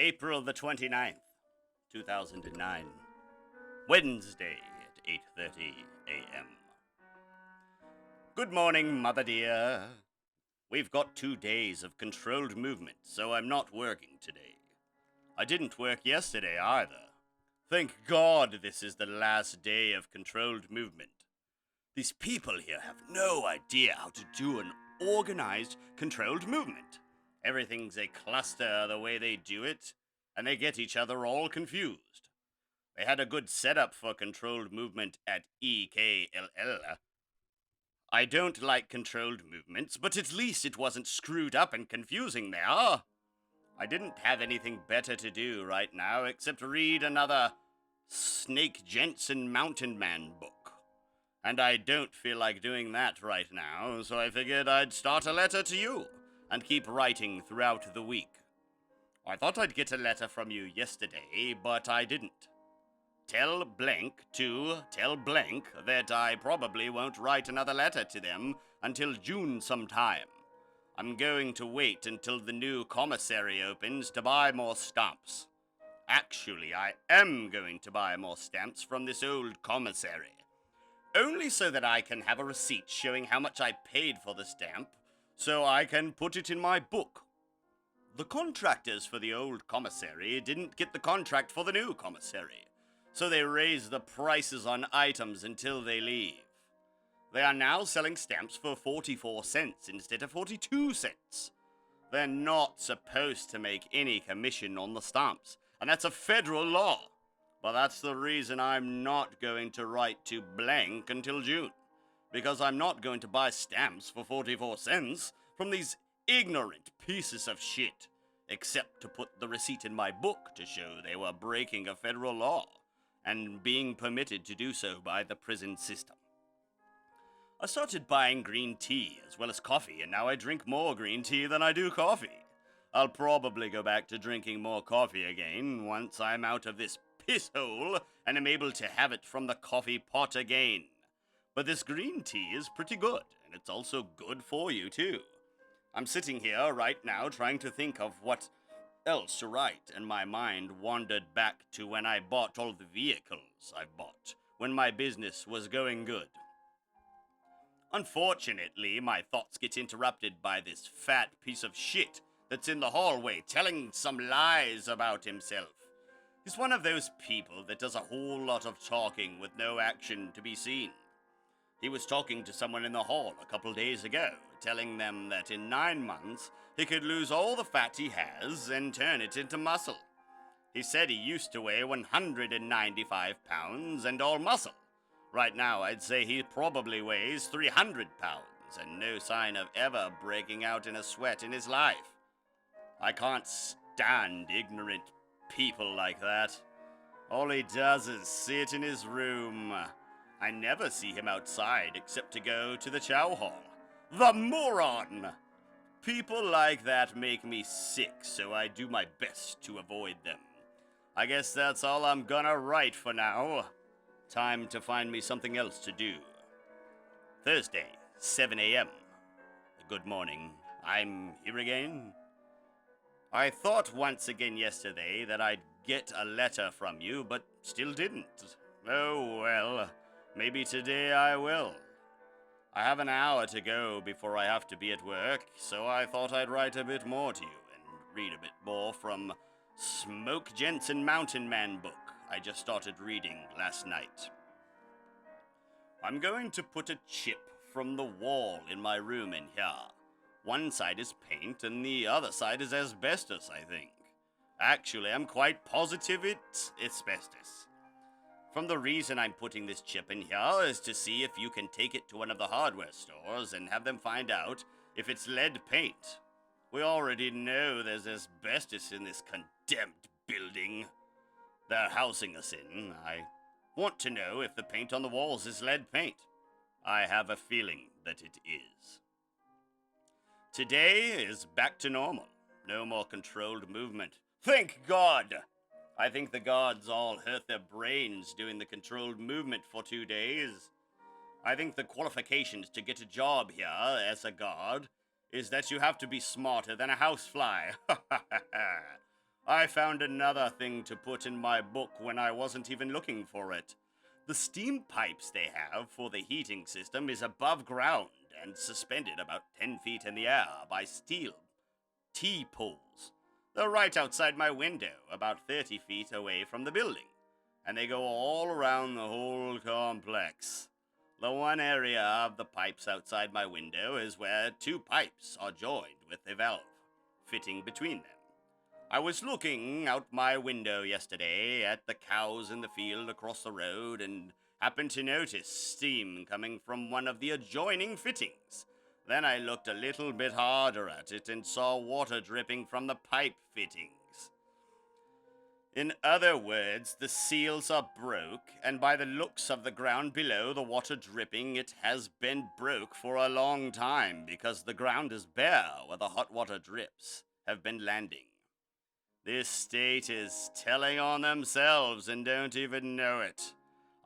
April the 29th, 2009. Wednesday at 8:30 a.m. Good morning, Mother dear. We've got 2 days of controlled movement, so I'm not working today. I didn't work yesterday either. Thank God this is the last day of controlled movement. These people here have no idea how to do an organized, controlled movement. Everything's a cluster the way they do it, and they get each other all confused. They had a good setup for controlled movement at EKLL. I don't like controlled movements, but at least it wasn't screwed up and confusing there. I didn't have anything better to do right now except read another Snake Jensen Mountain Man book. And I don't feel like doing that right now, so I figured I'd start a letter to you and keep writing throughout the week. I thought I'd get a letter from you yesterday, but I didn't. Tell blank to tell blank that I probably won't write another letter to them until June sometime. I'm going to wait until the new commissary opens to buy more stamps. Actually, I am going to buy more stamps from this old commissary. Only so that I can have a receipt showing how much I paid for the stamp, so I can put it in my book. The contractors for the old commissary didn't get the contract for the new commissary, so they raise the prices on items until they leave. They are now selling stamps for 44 cents instead of 42 cents. They're not supposed to make any commission on the stamps, and that's a federal law. But that's the reason I'm not going to write to blank until June, because I'm not going to buy stamps for 44 cents from these ignorant pieces of shit, except to put the receipt in my book to show they were breaking a federal law and being permitted to do so by the prison system. I started buying green tea as well as coffee, and now I drink more green tea than I do coffee. I'll probably go back to drinking more coffee again once I'm out of this piss hole and am able to have it from the coffee pot again. But this green tea is pretty good, and it's also good for you too. I'm sitting here right now trying to think of what else to write, and my mind wandered back to when I bought all the vehicles I bought, when my business was going good. Unfortunately, my thoughts get interrupted by this fat piece of shit that's in the hallway telling some lies about himself. He's one of those people that does a whole lot of talking with no action to be seen. He was talking to someone in the hall a couple days ago, telling them that in 9 months he could lose all the fat he has and turn it into muscle. He said he used to weigh 195 pounds and all muscle. Right now, I'd say he probably weighs 300 pounds and no sign of ever breaking out in a sweat in his life. I can't stand ignorant people like that. All he does is sit in his room. I never see him outside except to go to the chow hall. The moron! People like that make me sick, so I do my best to avoid them. I guess that's all I'm gonna write for now. Time to find me something else to do. Thursday, 7 a.m. Good morning. I'm here again. I thought once again yesterday that I'd get a letter from you, but still didn't. Oh well, maybe today I will. I have an hour to go before I have to be at work, so I thought I'd write a bit more to you and read a bit more from Smoke Jensen Mountain Man book I just started reading last night. I'm going to put a chip from the wall in my room in here. One side is paint and the other side is asbestos, I think. Actually, I'm quite positive it's asbestos. From the reason I'm putting this chip in here is to see if you can take it to one of the hardware stores and have them find out if it's lead paint. We already know there's asbestos in this condemned building they're housing us in. I want to know if the paint on the walls is lead paint. I have a feeling that it is. Today is back to normal. No more controlled movement. Thank God! I think the gods all hurt their brains doing the controlled movement for 2 days. I think the qualifications to get a job here as a god is that you have to be smarter than a housefly. I found another thing to put in my book when I wasn't even looking for it. The steam pipes they have for the heating system is above ground and suspended about 10 feet in the air by steel T-poles. They're right outside my window, about 30 feet away from the building, and they go all around the whole complex. The one area of the pipes outside my window is where two pipes are joined with a valve fitting between them. I was looking out my window yesterday at the cows in the field across the road and happened to notice steam coming from one of the adjoining fittings. Then I looked a little bit harder at it and saw water dripping from the pipe fittings. In other words, the seals are broke, and by the looks of the ground below the water dripping, it has been broke for a long time because the ground is bare where the hot water drips have been landing. This state is telling on themselves and don't even know it.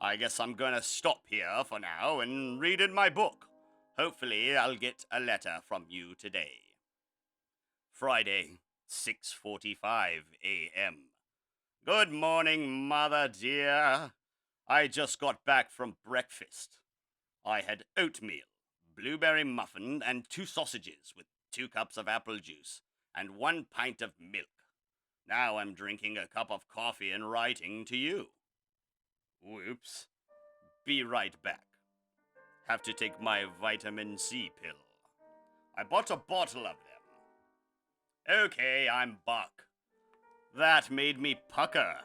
I guess I'm gonna stop here for now and read in my book. Hopefully I'll get a letter from you today. Friday, 6:45 a.m. Good morning, Mother dear. I just got back from breakfast. I had oatmeal, blueberry muffin, and 2 sausages with 2 cups of apple juice and 1 pint of milk. Now I'm drinking a cup of coffee and writing to you. Whoops. Be right back. Have to take my vitamin C pill. I bought a bottle of them. Okay, I'm back. That made me pucker.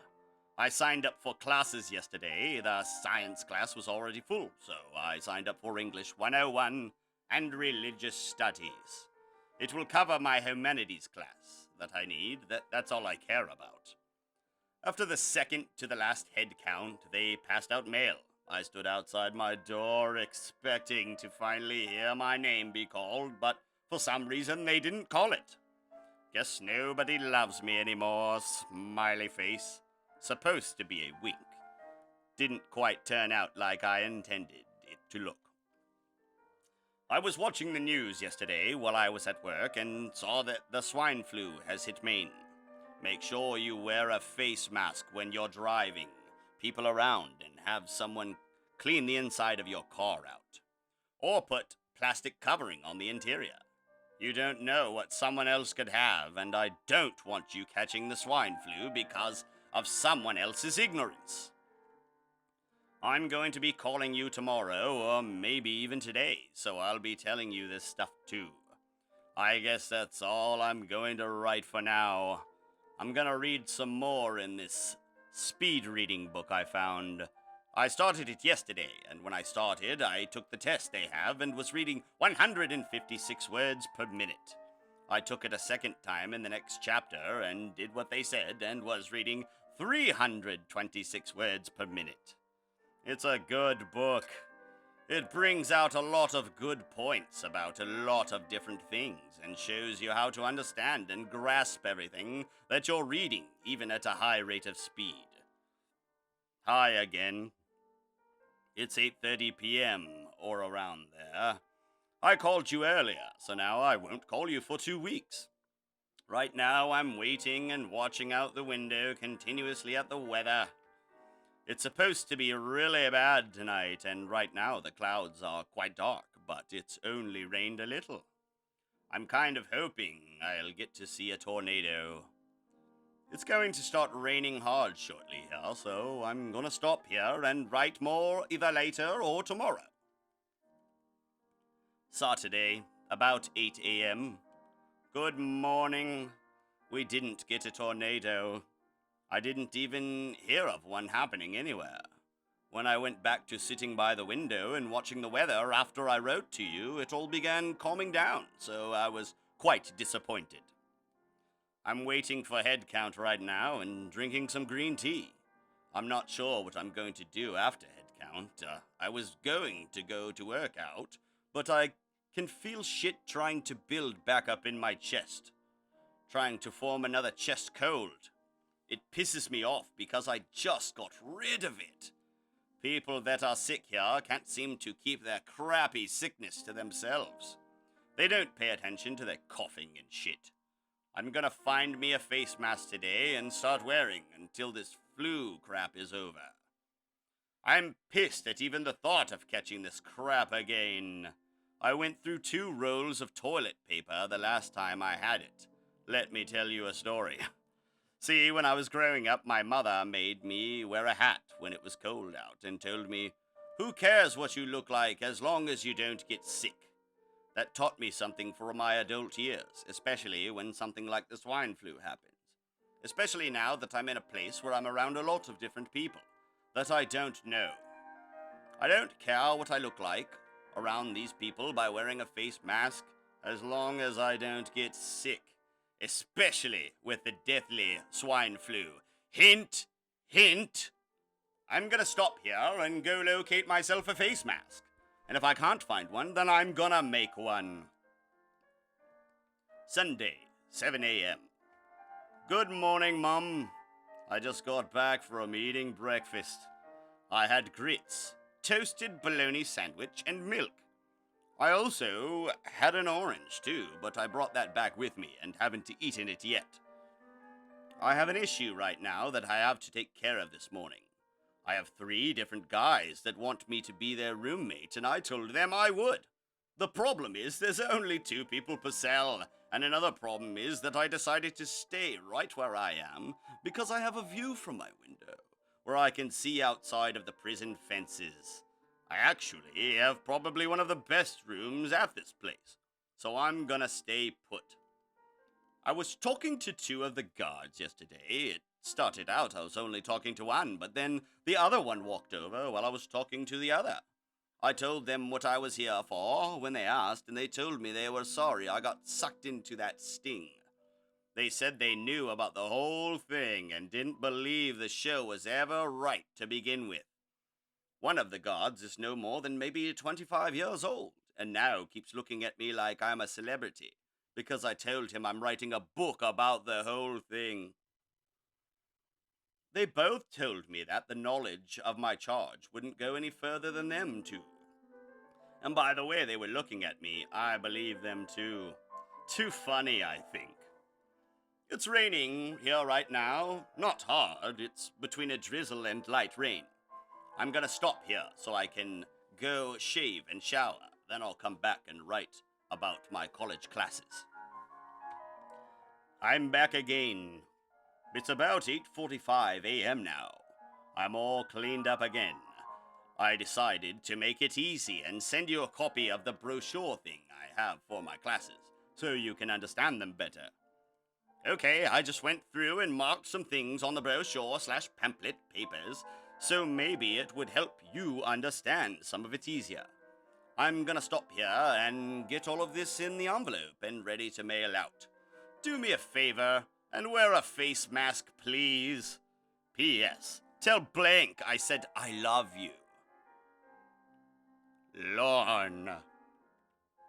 I signed up for classes yesterday. The science class was already full, so I signed up for English 101 and religious studies. It will cover my humanities class that I need. That's all I care about. After the second to the last head count, they passed out mail. I stood outside my door expecting to finally hear my name be called, but for some reason they didn't call it. Guess nobody loves me anymore, smiley face. Supposed to be a wink. Didn't quite turn out like I intended it to look. I was watching the news yesterday while I was at work and saw that the swine flu has hit Maine. Make sure you wear a face mask when you're driving people around and have someone clean the inside of your car out. Or put plastic covering on the interior. You don't know what someone else could have, and I don't want you catching the swine flu because of someone else's ignorance. I'm going to be calling you tomorrow, or maybe even today, so I'll be telling you this stuff too. I guess that's all I'm going to write for now. I'm gonna read some more in this speed reading book I found. I started it yesterday, and when I started, I took the test they have and was reading 156 words per minute. I took it a second time in the next chapter and did what they said and was reading 326 words per minute. It's a good book. It brings out a lot of good points about a lot of different things and shows you how to understand and grasp everything that you're reading, even at a high rate of speed. Hi again. It's 8:30 p.m. or around there. I called you earlier, so now I won't call you for 2 weeks. Right now I'm waiting and watching out the window continuously at the weather. It's supposed to be really bad tonight, and right now the clouds are quite dark, but it's only rained a little. I'm kind of hoping I'll get to see a tornado. It's going to start raining hard shortly here, so I'm gonna stop here and write more either later or tomorrow. Saturday, about 8 a.m. Good morning. We didn't get a tornado. I didn't even hear of one happening anywhere. When I went back to sitting by the window and watching the weather after I wrote to you, it all began calming down, so I was quite disappointed. I'm waiting for head count right now and drinking some green tea. I'm not sure what I'm going to do after head count. I was going to go to work out, but I can feel shit trying to build back up in my chest. Trying to form another chest cold. It pisses me off because I just got rid of it. People that are sick here can't seem to keep their crappy sickness to themselves. They don't pay attention to their coughing and shit. I'm gonna find me a face mask today and start wearing until this flu crap is over. I'm pissed at even the thought of catching this crap again. I went through 2 rolls of toilet paper the last time I had it. Let me tell you a story. See, when I was growing up, my mother made me wear a hat when it was cold out and told me, "Who cares what you look like as long as you don't get sick?" That taught me something for my adult years, especially when something like the swine flu happens. Especially now that I'm in a place where I'm around a lot of different people that I don't know. I don't care what I look like around these people by wearing a face mask as long as I don't get sick. Especially with the deathly swine flu. Hint, hint. I'm gonna stop here and go locate myself a face mask. And if I can't find one, then I'm gonna make one. Sunday, 7 a.m. Good morning, Mum. I just got back from eating breakfast. I had grits, toasted bologna sandwich, and milk. I also had an orange, too, but I brought that back with me and haven't eaten it yet. I have an issue right now that I have to take care of this morning. I have 3 different guys that want me to be their roommate, and I told them I would. The problem is there's only 2 people per cell, and another problem is that I decided to stay right where I am because I have a view from my window where I can see outside of the prison fences. I actually have probably one of the best rooms at this place, so I'm gonna stay put. I was talking to 2 of the guards yesterday. It started out I was only talking to one, but then the other one walked over while I was talking to the other. I told them what I was here for when they asked, and they told me they were sorry I got sucked into that sting. They said they knew about the whole thing and didn't believe the show was ever right to begin with. One of the guards is no more than maybe 25 years old, and now keeps looking at me like I'm a celebrity, because I told him I'm writing a book about the whole thing. They both told me that the knowledge of my charge wouldn't go any further than them two. And by the way they were looking at me, I believe them too. Too funny, I think. It's raining here right now. Not hard, it's between a drizzle and light rain. I'm gonna stop here so I can go shave and shower. Then I'll come back and write about my college classes. I'm back again. It's about 8:45 a.m. now. I'm all cleaned up again. I decided to make it easy and send you a copy of the brochure thing I have for my classes, so you can understand them better. Okay, I just went through and marked some things on the brochure/pamphlet papers, so maybe it would help you understand some of it easier. I'm gonna stop here and get all of this in the envelope and ready to mail out. Do me a favor and wear a face mask, please. P.S. Tell Blank I said I love you. Lorne.